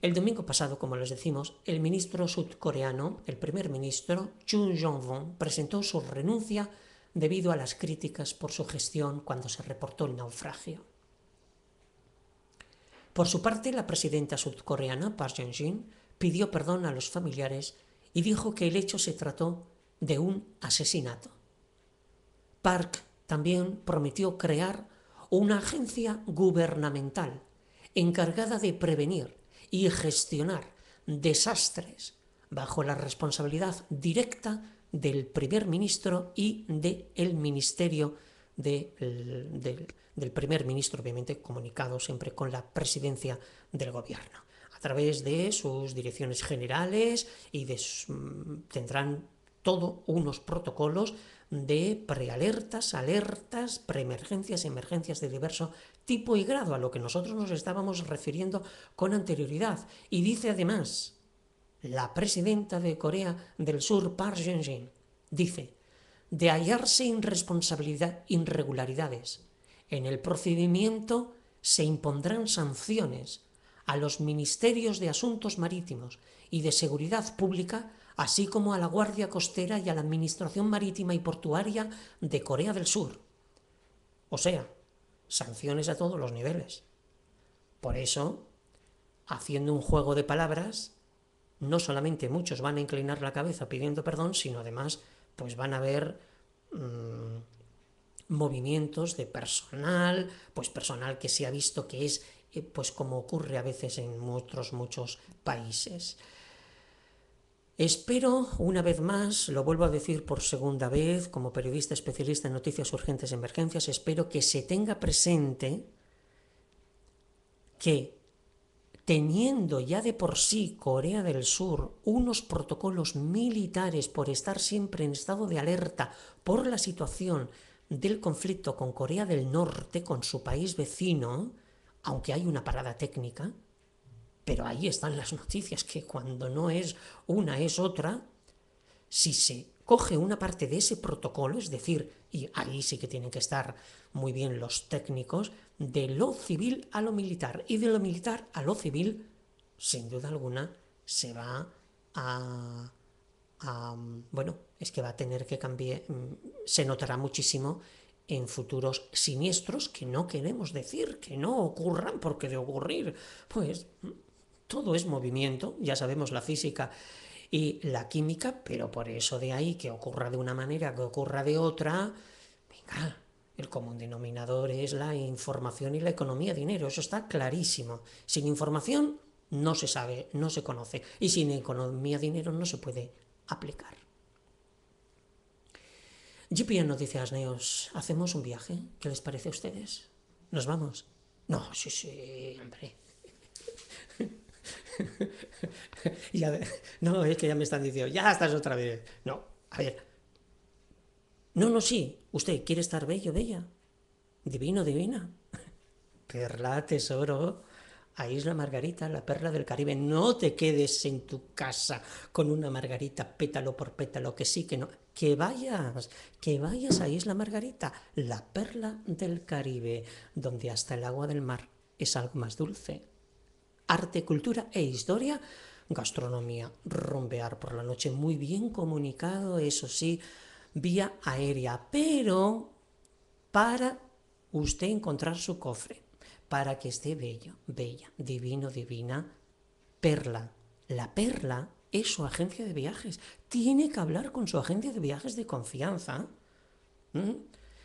el domingo pasado, como les decimos, el ministro sudcoreano, el primer ministro Chun Jong-un, presentó su renuncia debido a las críticas por su gestión cuando se reportó el naufragio. Por su parte, la presidenta sudcoreana, Park Geun-hye, pidió perdón a los familiares y dijo que el hecho se trató de un asesinato. Park también prometió crear una agencia gubernamental encargada de prevenir y gestionar desastres bajo la responsabilidad directa del primer ministro y del ministerio del primer ministro, obviamente comunicado siempre con la presidencia del gobierno, a través de sus direcciones generales y tendrán todo unos protocolos de prealertas, alertas, preemergencias, emergencias de diverso tipo y grado, a lo que nosotros nos estábamos refiriendo con anterioridad. Y dice además la presidenta de Corea del Sur, Park Geun-hye, dice: de hallarse irregularidades en el procedimiento, se impondrán sanciones a los ministerios de Asuntos Marítimos y de Seguridad Pública, así como a la Guardia Costera y a la Administración Marítima y Portuaria de Corea del Sur. O sea, sanciones a todos los niveles. Por eso, haciendo un juego de palabras, no solamente muchos van a inclinar la cabeza pidiendo perdón, sino además pues van a haber movimientos de personal, pues personal que se ha visto que es pues como ocurre a veces en muchos países. Espero, una vez más, lo vuelvo a decir por segunda vez, como periodista especialista en noticias urgentes y emergencias, espero que se tenga presente que, teniendo ya de por sí Corea del Sur unos protocolos militares por estar siempre en estado de alerta por la situación del conflicto con Corea del Norte, con su país vecino, aunque hay una parada técnica, pero ahí están las noticias, que cuando no es una es otra. Si se coge una parte de ese protocolo, es decir, y ahí sí que tienen que estar muy bien los técnicos, de lo civil a lo militar y de lo militar a lo civil, sin duda alguna se va bueno, es que va a tener que cambiar, se notará muchísimo en futuros siniestros que no queremos decir que no ocurran, porque de ocurrir, pues todo es movimiento, ya sabemos la física y la química, pero por eso de ahí que ocurra de una manera, que ocurra de otra, venga, el común denominador es la información y la economía, dinero, eso está clarísimo. Sin información no se sabe, no se conoce, y sin economía, dinero no se puede aplicar. GPN Noticias Neos, ¿hacemos un viaje? ¿Qué les parece a ustedes? ¿Nos vamos? No, sí, hombre. Ya, no, es que ya me están diciendo, ya estás otra vez. No, a ver. No, sí, usted quiere estar bello, bella. Divino, divina. Perla, tesoro. A Isla Margarita, la perla del Caribe. No te quedes en tu casa con una margarita pétalo por pétalo, que sí, que no. Que vayas a Isla Margarita, la perla del Caribe, donde hasta el agua del mar es algo más dulce. Arte, cultura e historia, gastronomía, rumbear por la noche, muy bien comunicado, eso sí, vía aérea, pero para usted encontrar su cofre, para que esté bello, bella, divino, divina, Perla. La Perla es su agencia de viajes. Tiene que hablar con su agencia de viajes de confianza,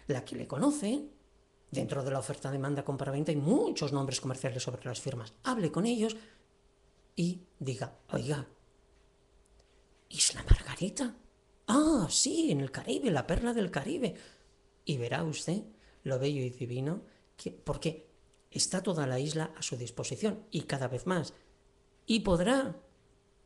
la que le conoce. Dentro de la oferta, demanda, compra-venta hay muchos nombres comerciales sobre las firmas. Hable con ellos y diga: oiga, Isla Margarita. Ah, sí, en el Caribe, la perla del Caribe. Y verá usted lo bello y divino, porque está toda la isla a su disposición y cada vez más. Y podrá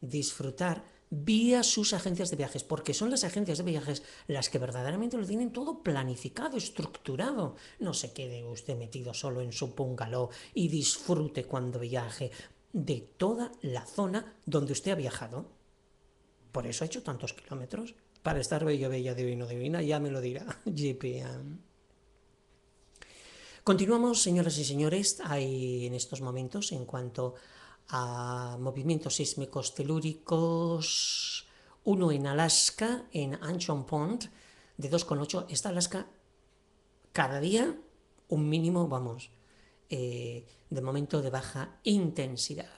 disfrutar vía sus agencias de viajes, porque son las agencias de viajes las que verdaderamente lo tienen todo planificado, estructurado. No se quede usted metido solo en su bungalow y disfrute cuando viaje de toda la zona donde usted ha viajado. Por eso ha hecho tantos kilómetros, para estar bello, bella, divino, divina, ya me lo dirá GPM. Continuamos, señoras y señores, hay en estos momentos, en cuanto a movimientos sísmicos telúricos, uno en Alaska, en Anchorage Point, de 2,8. Está Alaska cada día un mínimo, vamos, de momento de baja intensidad.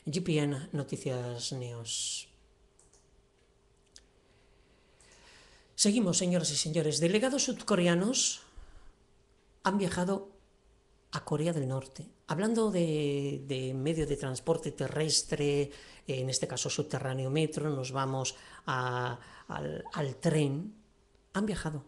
GPN Noticias Neos. Seguimos, señoras y señores. Delegados sudcoreanos han viajado a Corea del Norte. Hablando de medio de transporte terrestre, en este caso subterráneo metro, nos vamos al tren. Han viajado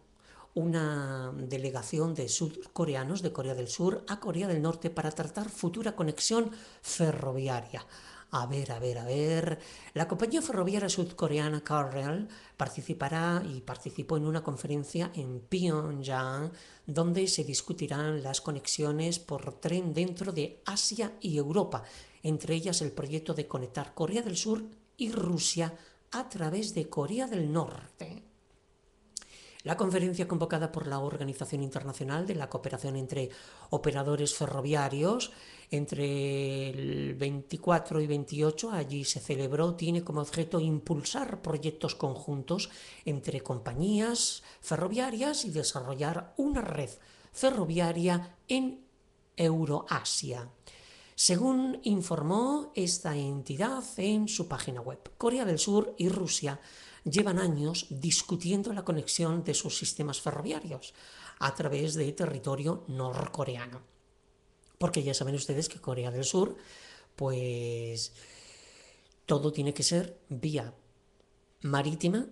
una delegación de surcoreanos de Corea del Sur a Corea del Norte para tratar futura conexión ferroviaria. A ver. La compañía ferroviaria sudcoreana KARL participará y participó en una conferencia en Pyongyang donde se discutirán las conexiones por tren dentro de Asia y Europa, entre ellas el proyecto de conectar Corea del Sur y Rusia a través de Corea del Norte. La conferencia convocada por la Organización Internacional de la Cooperación entre Operadores Ferroviarios entre el 24 y 28 allí se celebró, tiene como objeto impulsar proyectos conjuntos entre compañías ferroviarias y desarrollar una red ferroviaria en Euroasia. Según informó esta entidad en su página web, Corea del Sur y Rusia llevan años discutiendo la conexión de sus sistemas ferroviarios a través de territorio norcoreano. Porque ya saben ustedes que Corea del Sur, pues todo tiene que ser vía marítima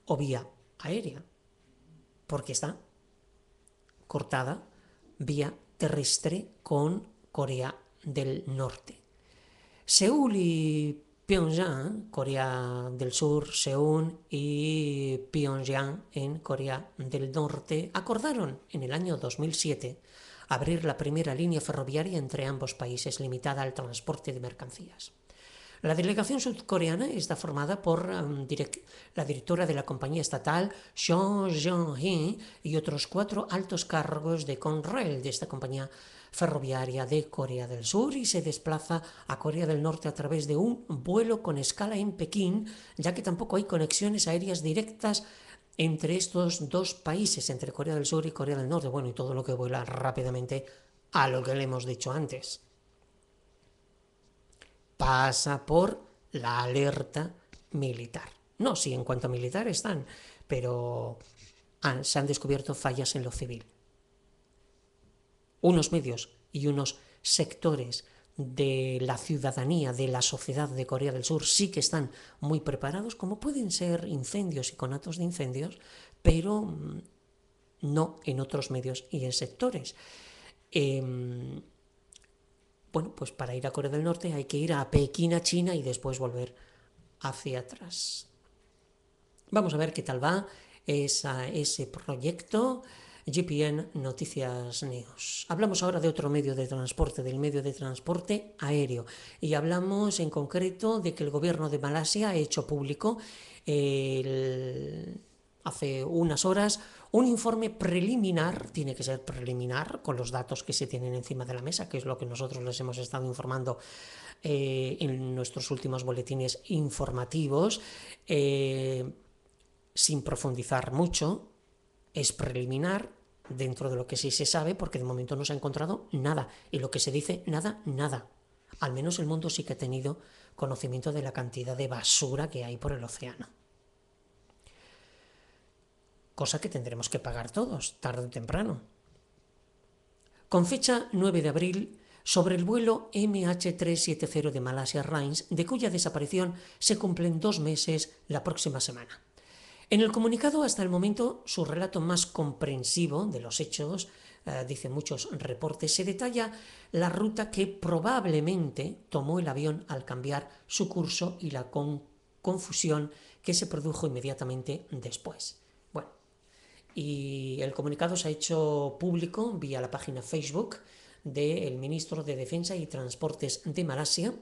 o vía aérea, porque está cortada vía terrestre con Corea del Norte. Seúl y Pyongyang, Corea del Sur, Seúl y Pyongyang en Corea del Norte, acordaron en el año 2007 abrir la primera línea ferroviaria entre ambos países limitada al transporte de mercancías. La delegación sudcoreana está formada por la directora de la compañía estatal, Seo Jeong-hee, y otros 4 altos cargos de Conrail, de esta compañía ferroviaria de Corea del Sur, y se desplaza a Corea del Norte a través de un vuelo con escala en Pekín, ya que tampoco hay conexiones aéreas directas entre estos dos países, entre Corea del Sur y Corea del Norte. Bueno, y todo lo que vuela rápidamente a lo que le hemos dicho antes. Pasa por la alerta militar. No, sí, en cuanto a militar están, pero se han descubierto fallas en lo civil. Unos medios y unos sectores de la ciudadanía, de la sociedad de Corea del Sur sí que están muy preparados, como pueden ser incendios y conatos de incendios, pero no en otros medios y en sectores. Bueno, pues para ir a Corea del Norte hay que ir a Pekín, a China, y después volver hacia atrás. Vamos a ver qué tal va ese proyecto. GPN Noticias News. Hablamos ahora de otro medio de transporte, del medio de transporte aéreo, y hablamos en concreto de que el gobierno de Malasia ha hecho público hace unas horas un informe preliminar, tiene que ser preliminar, con los datos que se tienen encima de la mesa, que es lo que nosotros les hemos estado informando en nuestros últimos boletines informativos, sin profundizar mucho. Es preliminar dentro de lo que sí se sabe, porque de momento no se ha encontrado nada, y lo que se dice, nada. Al menos el mundo sí que ha tenido conocimiento de la cantidad de basura que hay por el océano. Cosa que tendremos que pagar todos, tarde o temprano. Con fecha 9 de abril, sobre el vuelo MH370 de Malaysia Airlines, de cuya desaparición se cumplen 2 meses la próxima semana. En el comunicado, hasta el momento, su relato más comprensivo de los hechos, dicen muchos reportes, se detalla la ruta que probablemente tomó el avión al cambiar su curso y la confusión que se produjo inmediatamente después. Bueno, y el comunicado se ha hecho público vía la página Facebook del ministro de Defensa y Transportes de Malasia.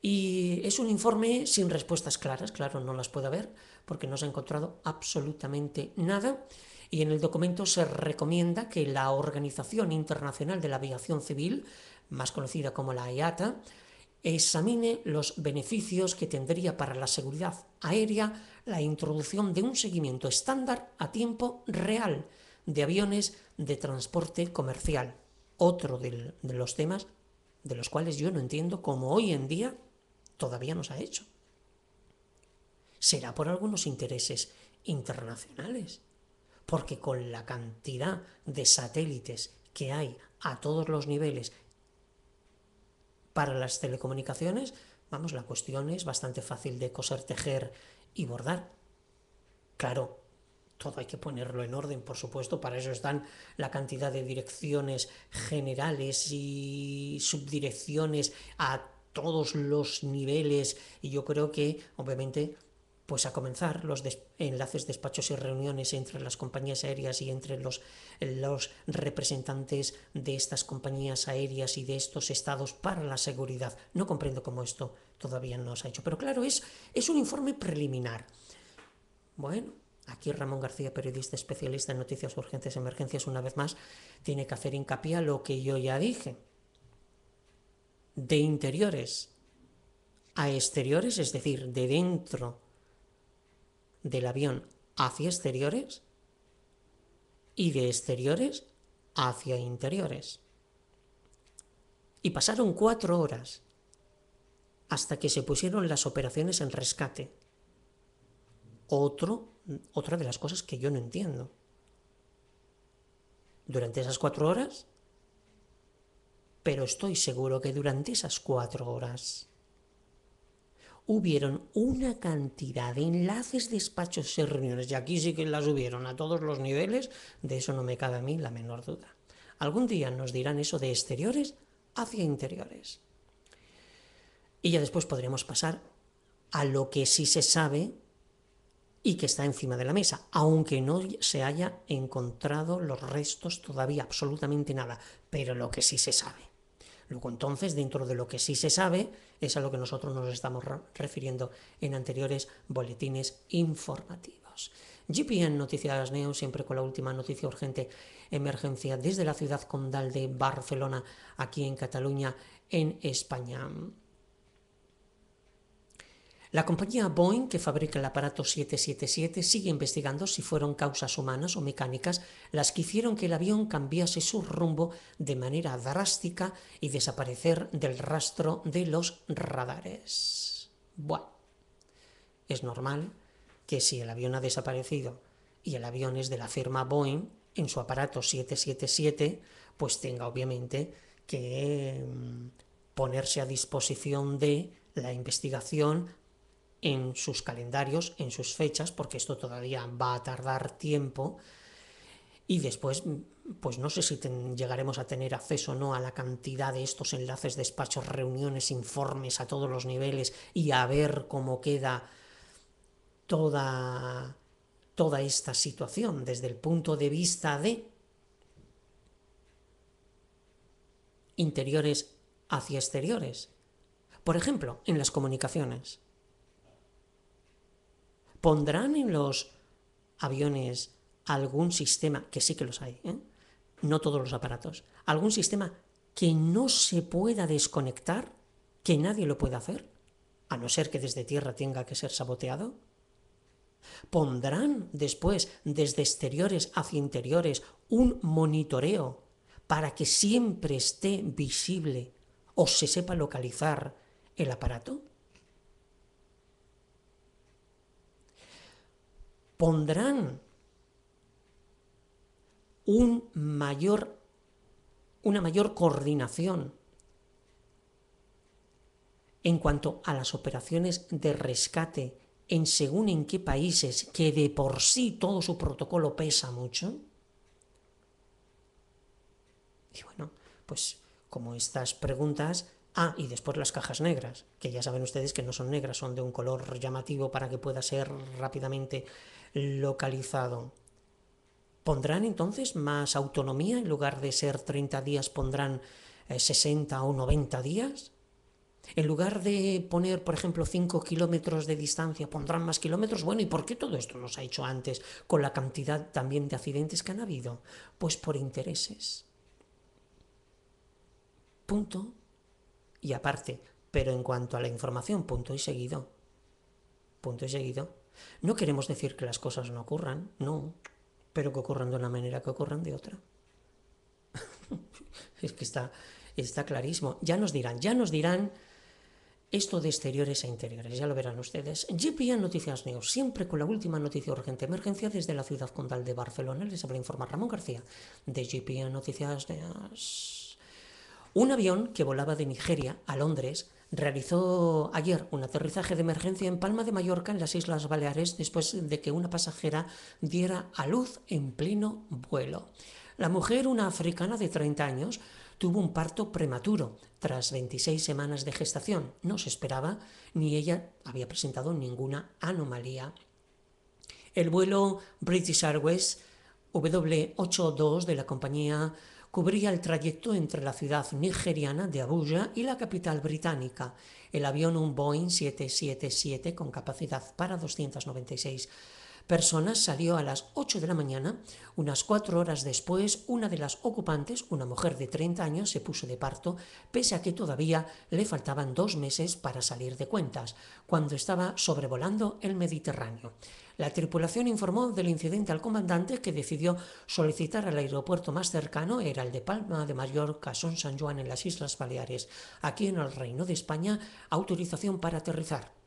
Y es un informe sin respuestas claras, claro, no las puede haber, porque no se ha encontrado absolutamente nada. Y en el documento se recomienda que la Organización Internacional de la Aviación Civil, más conocida como la IATA, examine los beneficios que tendría para la seguridad aérea la introducción de un seguimiento estándar a tiempo real de aviones de transporte comercial. Otro de los temas de los cuales yo no entiendo cómo hoy en día todavía no se ha hecho. Será por algunos intereses internacionales, porque con la cantidad de satélites que hay a todos los niveles para las telecomunicaciones, vamos, la cuestión es bastante fácil de coser, tejer y bordar. Claro, todo hay que ponerlo en orden, por supuesto, para eso están la cantidad de direcciones generales y subdirecciones a todos los niveles, y yo creo que, obviamente, pues a comenzar los enlaces, despachos y reuniones entre las compañías aéreas y entre los representantes de estas compañías aéreas y de estos estados para la seguridad. No comprendo cómo esto todavía no se ha hecho, pero claro, es un informe preliminar. Bueno, aquí Ramón García, periodista especialista en noticias urgentes y emergencias, una vez más, tiene que hacer hincapié a lo que yo ya dije. De interiores a exteriores, es decir, de dentro del avión hacia exteriores y de exteriores hacia interiores. Y pasaron 4 horas hasta que se pusieron las operaciones en rescate. Otra de las cosas que yo no entiendo. Durante esas 4 horas, pero estoy seguro que durante esas 4 horas hubieron una cantidad de enlaces, despachos y reuniones, y aquí sí que las hubieron a todos los niveles, de eso no me cabe a mí la menor duda. Algún día nos dirán eso de exteriores hacia interiores. Y ya después podremos pasar a lo que sí se sabe y que está encima de la mesa, aunque no se haya encontrado los restos todavía, absolutamente nada, pero lo que sí se sabe. Luego entonces, dentro de lo que sí se sabe, es a lo que nosotros nos estamos refiriendo en anteriores boletines informativos. GPN Noticias Neo, siempre con la última noticia urgente, emergencia desde la ciudad condal de Barcelona, aquí en Cataluña, en España. La compañía Boeing, que fabrica el aparato 777, sigue investigando si fueron causas humanas o mecánicas las que hicieron que el avión cambiase su rumbo de manera drástica y desaparecer del rastro de los radares. Bueno, es normal que si el avión ha desaparecido y el avión es de la firma Boeing, en su aparato 777, pues tenga obviamente que ponerse a disposición de la investigación en sus calendarios, en sus fechas, porque esto todavía va a tardar tiempo, y después, pues no sé si llegaremos a tener acceso o no a la cantidad de estos enlaces, despachos, reuniones, informes a todos los niveles y a ver cómo queda toda esta situación desde el punto de vista de interiores hacia exteriores. Por ejemplo, en las comunicaciones. ¿Pondrán en los aviones algún sistema, que sí que los hay, no todos los aparatos, algún sistema que no se pueda desconectar, que nadie lo pueda hacer, a no ser que desde tierra tenga que ser saboteado? ¿Pondrán después, desde exteriores hacia interiores, un monitoreo para que siempre esté visible o se sepa localizar el aparato? ¿Pondrán una mayor coordinación en cuanto a las operaciones de rescate en según en qué países, que de por sí todo su protocolo pesa mucho? Y bueno, pues como estas preguntas... Ah, y después las cajas negras, que ya saben ustedes que no son negras, son de un color llamativo para que pueda ser rápidamente localizado. ¿Pondrán entonces más autonomía? En lugar de ser 30 días, pondrán 60 o 90 días. En lugar de poner, por ejemplo, 5 kilómetros de distancia, pondrán más kilómetros. Bueno, ¿y por qué todo esto no se ha hecho antes con la cantidad también de accidentes que han habido? Pues por intereses. Punto y aparte. Pero en cuanto a la información, punto y seguido. Punto y seguido. No queremos decir que las cosas no ocurran, no, pero que ocurran de una manera, que ocurran de otra. Es que está clarísimo. Ya nos dirán Esto de exteriores a interiores, ya lo verán ustedes. GPN Noticias News, siempre con la última noticia urgente emergencia desde la ciudad condal de Barcelona. Les habla informar Ramón García de GPN Noticias News. Un avión que volaba de Nigeria a Londres realizó ayer un aterrizaje de emergencia en Palma de Mallorca, en las Islas Baleares, después de que una pasajera diera a luz en pleno vuelo. La mujer, una africana de 30 años, tuvo un parto prematuro tras 26 semanas de gestación. No se esperaba, ni ella había presentado ninguna anomalía. El vuelo British Airways W82 de la compañía cubría el trayecto entre la ciudad nigeriana de Abuja y la capital británica. El avión, un Boeing 777 con capacidad para 296 personas, salió a las 8 de la mañana. Unas 4 horas después, una de las ocupantes, una mujer de 30 años, se puso de parto, pese a que todavía le faltaban 2 meses para salir de cuentas, cuando estaba sobrevolando el Mediterráneo. La tripulación informó del incidente al comandante, que decidió solicitar al aeropuerto más cercano, era el de Palma de Mallorca, Son San Juan, en las Islas Baleares, aquí en el Reino de España, autorización para aterrizar.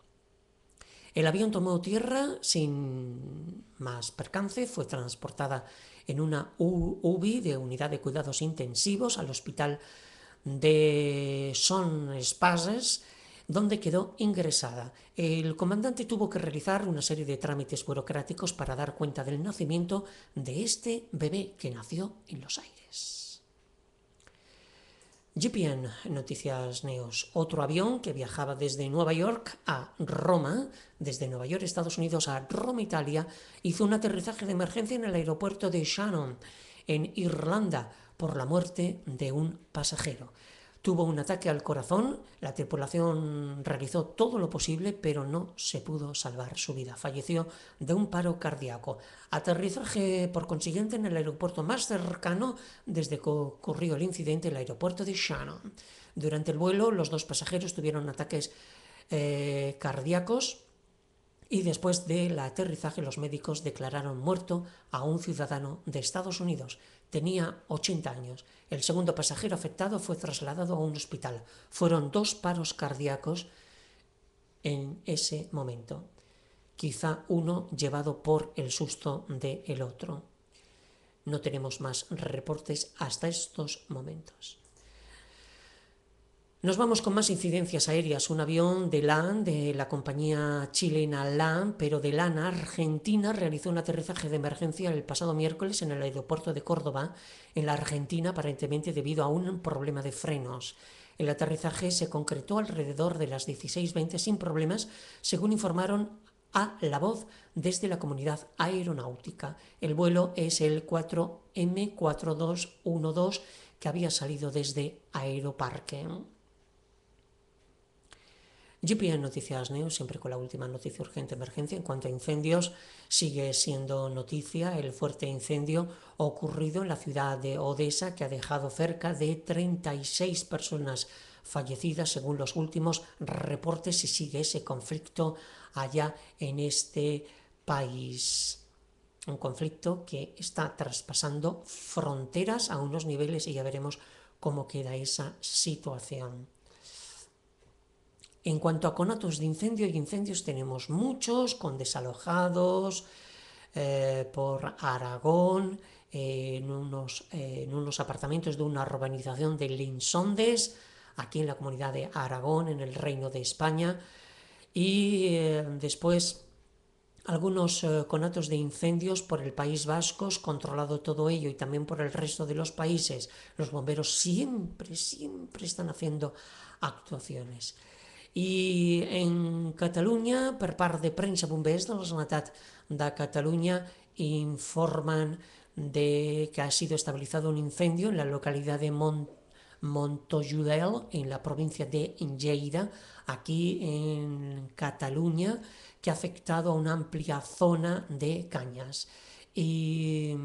El avión tomó tierra sin más percance, fue transportada en una UBI de unidad de cuidados intensivos al hospital de Son Espases, donde quedó ingresada. El comandante tuvo que realizar una serie de trámites burocráticos para dar cuenta del nacimiento de este bebé que nació en los aires. GPN Noticias News. Otro avión que viajaba desde Nueva York a Roma, desde Nueva York, Estados Unidos, a Roma, Italia, hizo un aterrizaje de emergencia en el aeropuerto de Shannon, en Irlanda, por la muerte de un pasajero. Tuvo un ataque al corazón, la tripulación realizó todo lo posible, pero no se pudo salvar su vida. Falleció de un paro cardíaco. Aterrizaje, por consiguiente, en el aeropuerto más cercano desde que ocurrió el incidente, el aeropuerto de Shannon. Durante el vuelo, los 2 pasajeros tuvieron ataques cardíacos, y después del aterrizaje los médicos declararon muerto a un ciudadano de Estados Unidos. Tenía 80 años. El segundo pasajero afectado fue trasladado a un hospital. Fueron 2 paros cardíacos en ese momento. Quizá uno llevado por el susto del otro. No tenemos más reportes hasta estos momentos. Nos vamos con más incidencias aéreas. Un avión de LAN, de la compañía chilena LAN, pero de LAN Argentina, realizó un aterrizaje de emergencia el pasado miércoles en el aeropuerto de Córdoba, en la Argentina, aparentemente debido a un problema de frenos. El aterrizaje se concretó alrededor de las 16:20 sin problemas, según informaron a La Voz desde la comunidad aeronáutica. El vuelo es el 4M4212, que había salido desde Aeroparque. GPN Noticias News, siempre con la última noticia urgente emergencia. En cuanto a incendios, sigue siendo noticia el fuerte incendio ocurrido en la ciudad de Odesa, que ha dejado cerca de 36 personas fallecidas, según los últimos reportes, y sigue ese conflicto allá en este país. Un conflicto que está traspasando fronteras a unos niveles, y ya veremos cómo queda esa situación. En cuanto a conatos de incendio y incendios, tenemos muchos, con desalojados por Aragón, en unos apartamentos de una urbanización de Linsondes, aquí en la comunidad de Aragón, en el Reino de España, y después algunos conatos de incendios por el País Vasco, controlado todo ello, y también por el resto de los países. Los bomberos siempre están haciendo actuaciones. I en Catalunya, per part de premsa bombers de la Generalitat de Catalunya, informan de que ha sido estabilizado un incendio en la localidad de Montojudel, en la provincia de Lleida, aquí en Cataluña, que ha afectado a una amplia zona de cañas. Y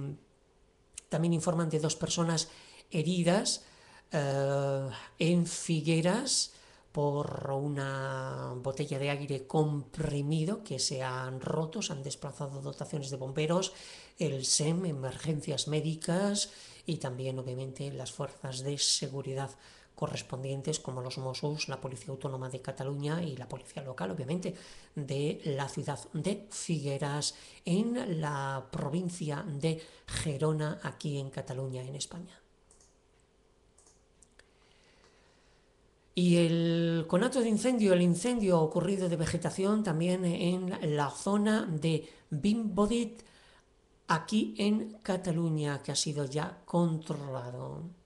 también informan de 2 personas heridas en Figueras por una botella de aire comprimido que se han roto. Se han desplazado dotaciones de bomberos, el SEM, emergencias médicas, y también obviamente las fuerzas de seguridad correspondientes como los Mossos, la Policía Autónoma de Cataluña y la Policía Local, obviamente, de la ciudad de Figueras, en la provincia de Gerona, aquí en Cataluña, en España. Y el conato de incendio, el incendio ocurrido de vegetación también en la zona de Vimbodit, aquí en Cataluña, que ha sido ya controlado.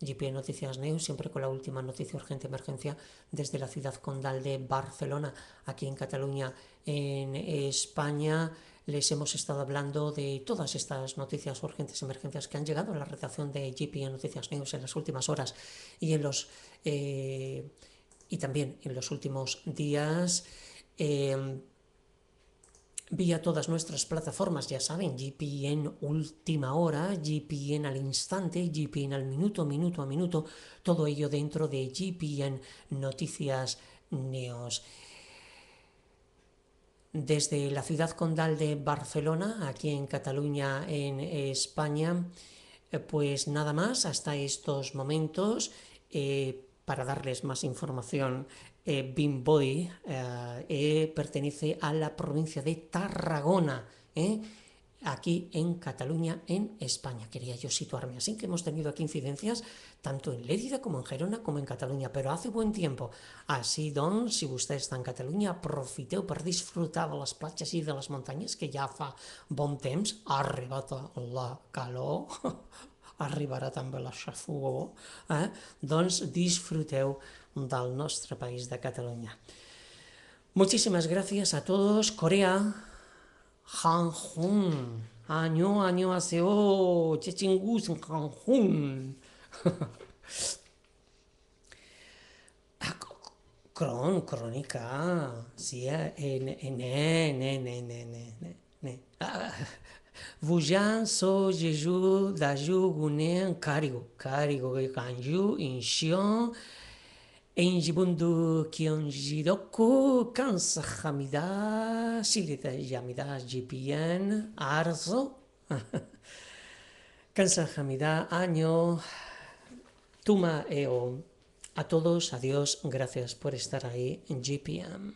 GP Noticias News, siempre con la última noticia urgente emergencia desde la ciudad condal de Barcelona, aquí en Cataluña, en España. Les hemos estado hablando de todas estas noticias urgentes emergencias que han llegado a la redacción de GP Noticias News en las últimas horas y y también en los últimos días. Vía todas nuestras plataformas, ya saben, GPN última hora, GPN al instante, GPN al minuto, minuto a minuto, todo ello dentro de GPN Noticias News. Desde la ciudad condal de Barcelona, aquí en Cataluña, en España, pues nada más hasta estos momentos. Para darles más información, Vimbodí pertenece a la provincia de Tarragona, aquí en Cataluña, en España. Quería yo situarme así, que hemos tenido aquí incidencias tanto en Lérida como en Gerona como en Cataluña, pero hace buen tiempo. Així doncs, si vostè està en Catalunya, aprofiteu per disfrutar de les platges i de les muntanyes, que ja fa bon temps, ha arribat la calor, arribarà també la xafogó, doncs disfruteu del nostre país de Catalunya. Muchísimas gracias a todos. Corea, Hanjun, 안녕하세요, 제친구스 한훈. Crónica, sí, ne. Vujan so jeju daju gunen karigo kanju inshion enjibundu kyonjidoku kansa hamida silita yamida GPN arzo kansa hamida año tuma eo. A todos, adiós, gracias por estar ahí en GPM.